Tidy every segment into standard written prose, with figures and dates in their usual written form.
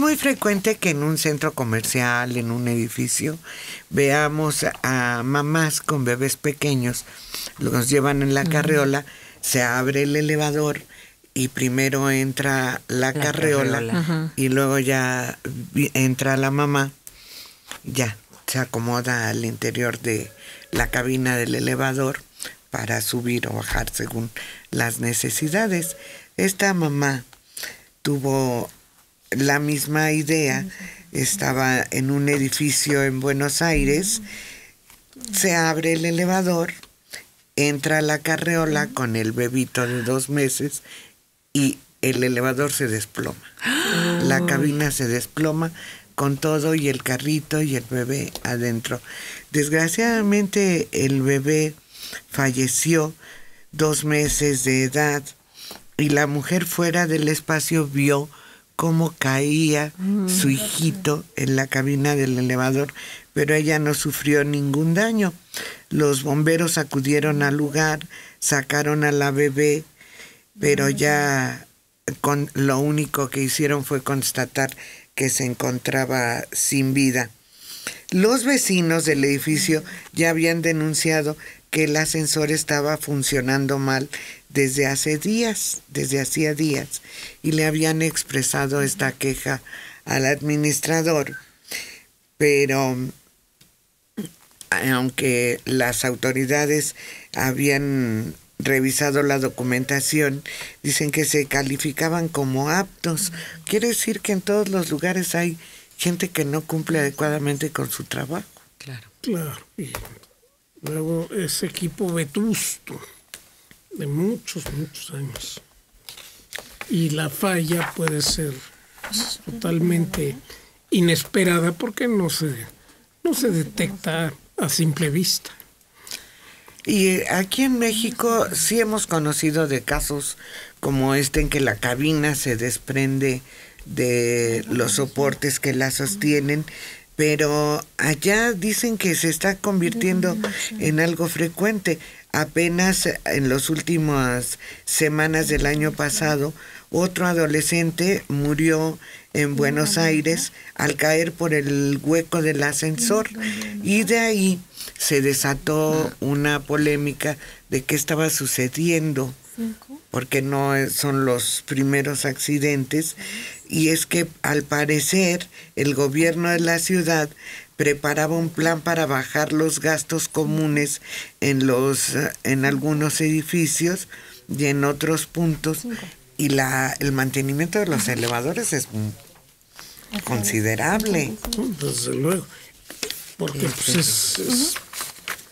muy frecuente que en un centro comercial, en un edificio, veamos a mamás con bebés pequeños, los llevan en la carriola, se abre el elevador y primero entra la carriola y luego ya entra la mamá, ya se acomoda al interior de la cabina del elevador para subir o bajar según las necesidades. Esta mamá tuvo la misma idea, estaba en un edificio en Buenos Aires, se abre el elevador, entra la carriola con el bebito de 2 meses y el elevador se desploma. La cabina se desploma con todo y el carrito y el bebé adentro. Desgraciadamente el bebé falleció 2 meses de edad y la mujer fuera del espacio vio cómo caía su hijito en la cabina del elevador, pero ella no sufrió ningún daño. Los bomberos acudieron al lugar, sacaron a la bebé, pero ya lo único que hicieron fue constatar que se encontraba sin vida. Los vecinos del edificio ya habían denunciado que el ascensor estaba funcionando mal desde hacía días, y le habían expresado esta queja al administrador. Pero aunque las autoridades habían revisado la documentación, dicen que se calificaban como aptos. Quiere decir que en todos los lugares hay gente que no cumple adecuadamente con su trabajo. Claro. Y luego ese equipo vetusto de muchos años. Y la falla puede ser totalmente inesperada porque no se detecta a simple vista. Y aquí en México sí hemos conocido de casos como este en que la cabina se desprende de los soportes que la sostienen, pero allá dicen que se está convirtiendo en algo frecuente. Apenas en las últimas semanas del año pasado, otro adolescente murió en Buenos Aires al caer por el hueco del ascensor, y de ahí se desató una polémica de qué estaba sucediendo, porque no son los primeros accidentes, y es que al parecer el gobierno de la ciudad preparaba un plan para bajar los gastos comunes en algunos edificios y en otros puntos, y el mantenimiento de los elevadores es considerable. Desde luego, porque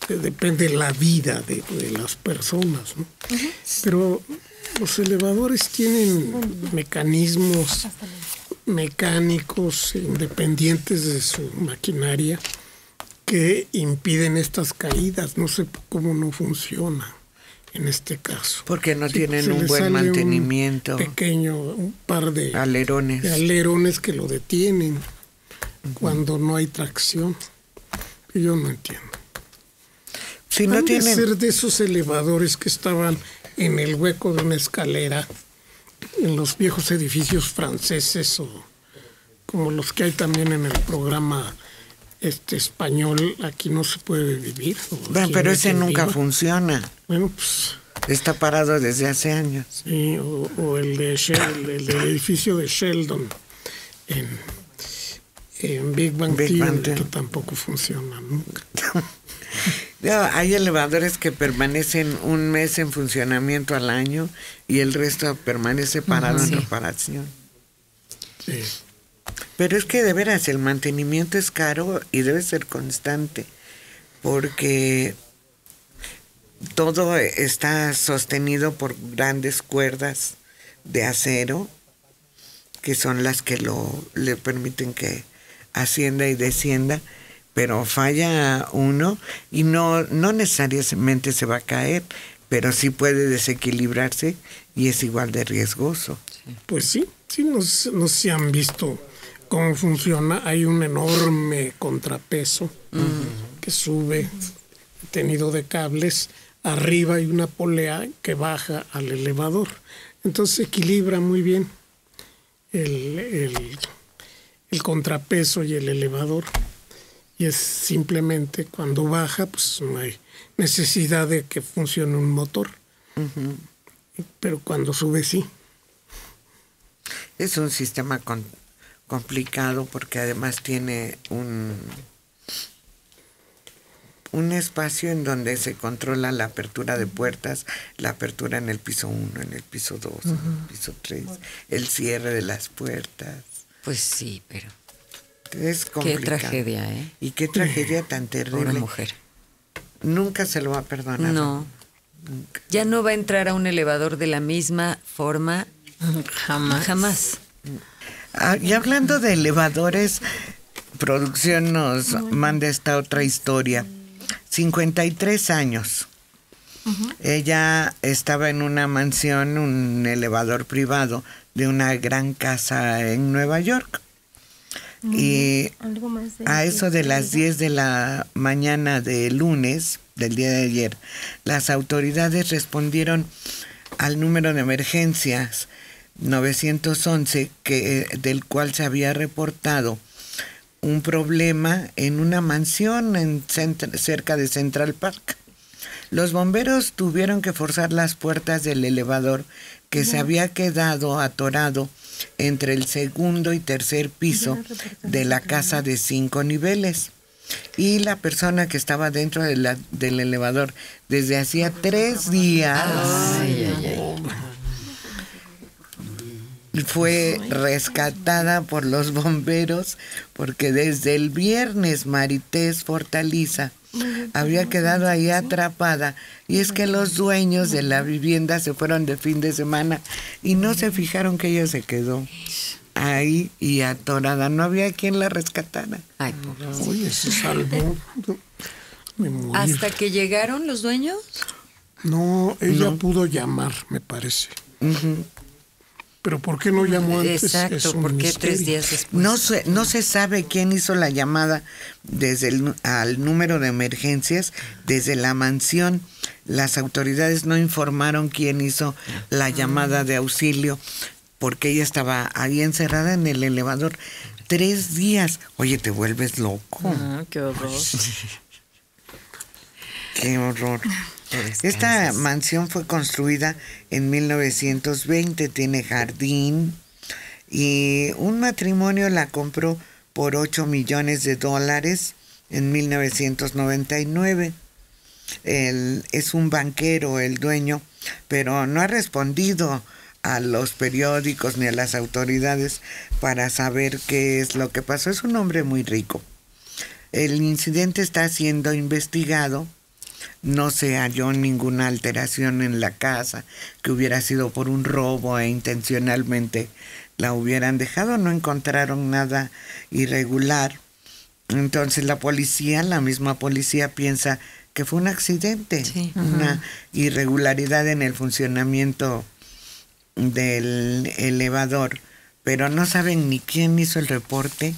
depende de la vida de las personas, ¿no? Pero los elevadores tienen mecanismos mecánicos independientes de su maquinaria que impiden estas caídas. No sé cómo no funciona en este caso. Porque no tienen un buen mantenimiento. Un par de alerones que lo detienen cuando no hay tracción. Yo no entiendo. Si no tienen... ser de esos elevadores que estaban en el hueco de una escalera en los viejos edificios franceses, o como los que hay también en el programa español, Aquí no se puede vivir. Bueno, pero ese nunca funciona. Bueno, pues... Está parado desde hace años. Sí, o el del edificio de Sheldon en Big Bang Theory, que tampoco funciona nunca. Hay elevadores que permanecen 1 mes en funcionamiento al año y el resto permanece parado en reparación. Sí. Pero es que de veras el mantenimiento es caro y debe ser constante, porque todo está sostenido por grandes cuerdas de acero, que son las que le permiten que ascienda y descienda, pero falla uno y no necesariamente se va a caer, pero sí puede desequilibrarse y es igual de riesgoso. Pues sí, no se han visto cómo funciona. Hay un enorme contrapeso que sube, tenido de cables. Arriba hay una polea que baja al elevador. Entonces se equilibra muy bien el contrapeso y el elevador. Y es simplemente cuando baja, pues no hay necesidad de que funcione un motor. Pero cuando sube, sí. Es un sistema complicado porque además tiene un espacio en donde se controla la apertura de puertas, la apertura en el piso 1, en el piso 2, en el piso 3, el cierre de las puertas. Pues sí, pero es complicado. Qué tragedia, ¿eh? Y qué tragedia tan terrible. Pobre mujer. Nunca se lo va a perdonar. No. Nunca. Ya no va a entrar a un elevador de la misma forma. Jamás. Y hablando de elevadores, producción nos manda esta otra historia. 53 años. Ella estaba en una mansión, un elevador privado de una gran casa en Nueva York. Y a eso de las 10 de la mañana del lunes, del día de ayer, las autoridades respondieron al número de emergencias 911, del cual se había reportado un problema en una mansión cerca de Central Park. Los bomberos tuvieron que forzar las puertas del elevador que se había quedado atorado entre el segundo y tercer piso de la casa de 5 niveles. Y la persona que estaba dentro del elevador desde hacía 3 días fue rescatada por los bomberos porque desde el viernes Marités Fortaliza había quedado ahí atrapada, y es que los dueños de la vivienda se fueron de fin de semana y no se fijaron que ella se quedó ahí y atorada. No había quien la rescatara. Ay, oye, se salvó de morir. ¿Hasta que llegaron los dueños? No, ella pudo llamar, me parece. Pero ¿por qué no llamó antes? Exacto, ¿por qué 3 días después? No se sabe quién hizo la llamada al número de emergencias desde la mansión. Las autoridades no informaron quién hizo la llamada de auxilio porque ella estaba ahí encerrada en el elevador 3 días. Oye, te vuelves loco. Qué horror. Qué horror. Esta mansión fue construida en 1920, tiene jardín, y un matrimonio la compró por $8 millones en 1999. Es un banquero el dueño, pero no ha respondido a los periódicos ni a las autoridades para saber qué es lo que pasó. Es un hombre muy rico. El incidente está siendo investigado. No se halló ninguna alteración en la casa que hubiera sido por un robo e intencionalmente la hubieran dejado. No encontraron nada irregular. Entonces la misma policía piensa que fue un accidente, una irregularidad en el funcionamiento del elevador, pero no saben ni quién hizo el reporte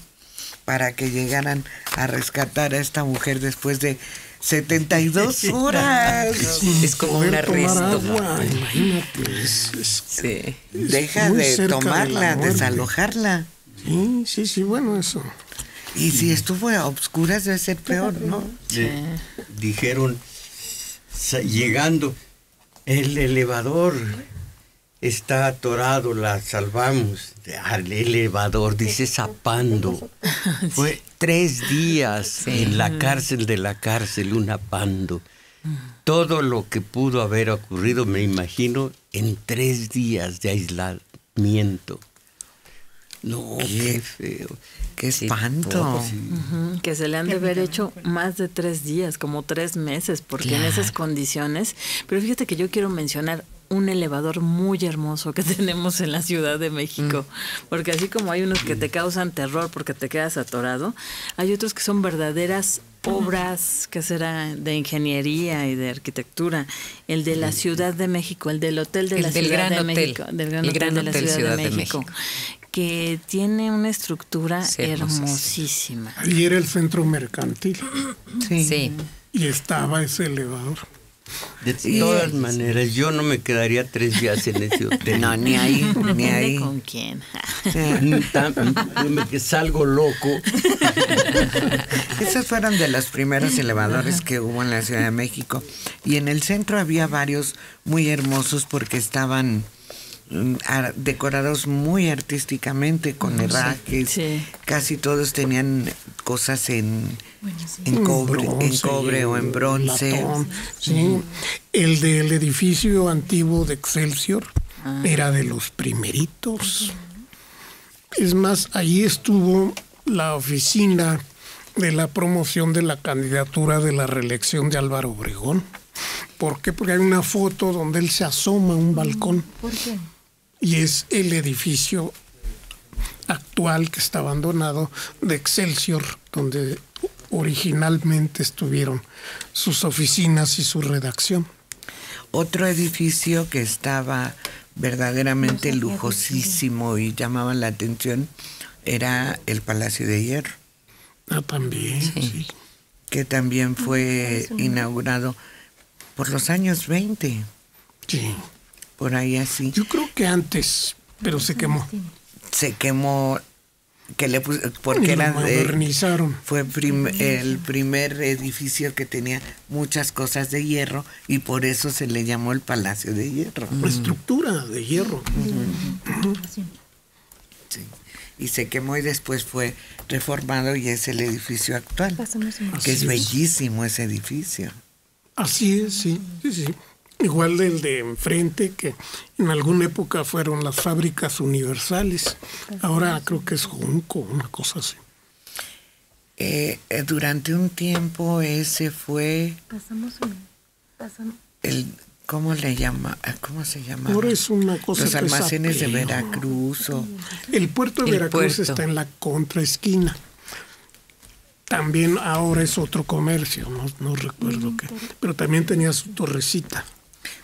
para que llegaran a rescatar a esta mujer después de 72 horas. Es como un arresto. Imagínate. Sí. Deja de tomarla, desalojarla. Sí, bueno, eso. Y si estuvo a obscuras debe ser peor, ¿no? Sí. Dijeron, llegando, el elevador está atorado, la salvamos. Al elevador, dice, zapando. Fue 3 días en la cárcel de la cárcel, un apando. Todo lo que pudo haber ocurrido, me imagino, en 3 días de aislamiento. No, qué feo. Qué espanto. Que se le han de haber hecho más de 3 días, como 3 meses, porque en esas condiciones. Pero fíjate que yo quiero mencionar un elevador muy hermoso que tenemos en la Ciudad de México, porque así como hay unos que te causan terror porque te quedas atorado, hay otros que son verdaderas obras que será de ingeniería y de arquitectura. El de la Ciudad de México, el del Hotel de la Ciudad de México, del Gran Hotel de la Ciudad de México, que tiene una estructura hermosísima. Ahí era el centro mercantil. Sí. Y estaba ese elevador. De todas maneras, yo no me quedaría 3 días en ese hotel. No, ni ahí, ni ahí. ¿Con quién? Que salgo loco. Esos fueron de los primeros elevadores que hubo en la Ciudad de México. Y en el centro había varios muy hermosos porque estaban decorados muy artísticamente con herrajes. Sí. Casi todos tenían cosas en cobre o en bronce. Latón, sí. El del edificio antiguo de Excelsior era de los primeritos. Es más, ahí estuvo la oficina de la promoción de la candidatura de la reelección de Álvaro Obregón. ¿Por qué? Porque hay una foto donde él se asoma a un balcón. ¿Por qué? Y es el edificio actual que está abandonado de Excelsior, donde originalmente estuvieron sus oficinas y su redacción. Otro edificio que estaba verdaderamente lujosísimo y llamaba la atención era el Palacio de Hierro. También, sí. Que también fue inaugurado por los años 20. Sí. Por ahí así. Yo creo que antes, pero se quemó. Se quemó, porque lo modernizaron. fue el primer edificio que tenía muchas cosas de hierro y por eso se le llamó el Palacio de Hierro. La estructura de hierro. Sí. Y se quemó y después fue reformado y es el edificio actual, que es bellísimo ese edificio. Así es, sí. Igual del de enfrente, que en alguna época fueron las fábricas universales. Ahora creo que es Junco, una cosa así. Durante un tiempo ese fue ¿cómo le llama? ¿Cómo se llama? Ahora es una cosa. Los almacenes de Veracruz. El puerto de Veracruz está en la contraesquina. También ahora es otro comercio, no recuerdo qué. Pero también tenía su torrecita.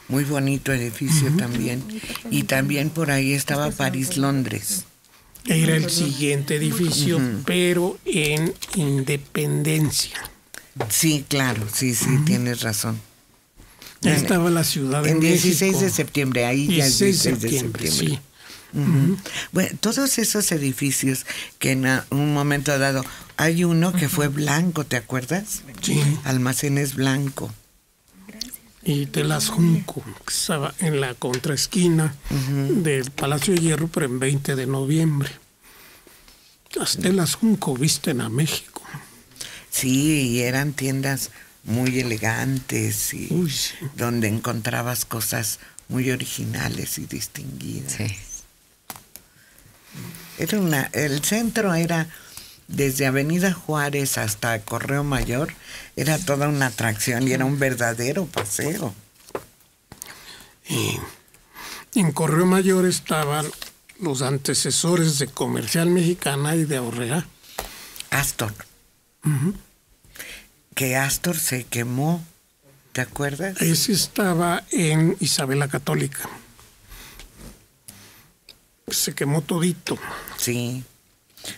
Muy bonito edificio también. Y también por ahí estaba París-Londres. Era el siguiente edificio, pero en Independencia. Sí, claro, sí, tienes razón. Ahí estaba la Ciudad de México. En 16 de septiembre, ahí ya es 16 de septiembre. Sí. Bueno, todos esos edificios que en un momento dado, hay uno que fue blanco, ¿te acuerdas? Sí. Almacenes Blanco. Y Telas Junco, que estaba en la contraesquina del Palacio de Hierro, pero en 20 de noviembre. Las Telas Junco visten a México. Sí, y eran tiendas muy elegantes y sí. Donde encontrabas cosas muy originales y distinguidas. Sí. El centro era desde Avenida Juárez hasta Correo Mayor, era toda una atracción y era un verdadero paseo. Y en Correo Mayor estaban los antecesores de Comercial Mexicana y de Aurrera. Astor. Que Astor se quemó, ¿te acuerdas? Ese estaba en Isabel la Católica. Se quemó todito.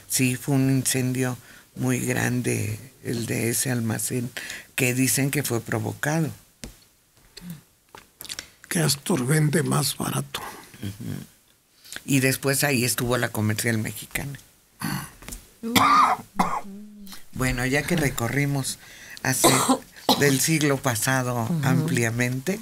Sí, fue un incendio muy grande el de ese almacén, que dicen que fue provocado. Que Astor vende más barato. Y después ahí estuvo la Comercial Mexicana. Bueno, ya que recorrimos del siglo pasado ampliamente,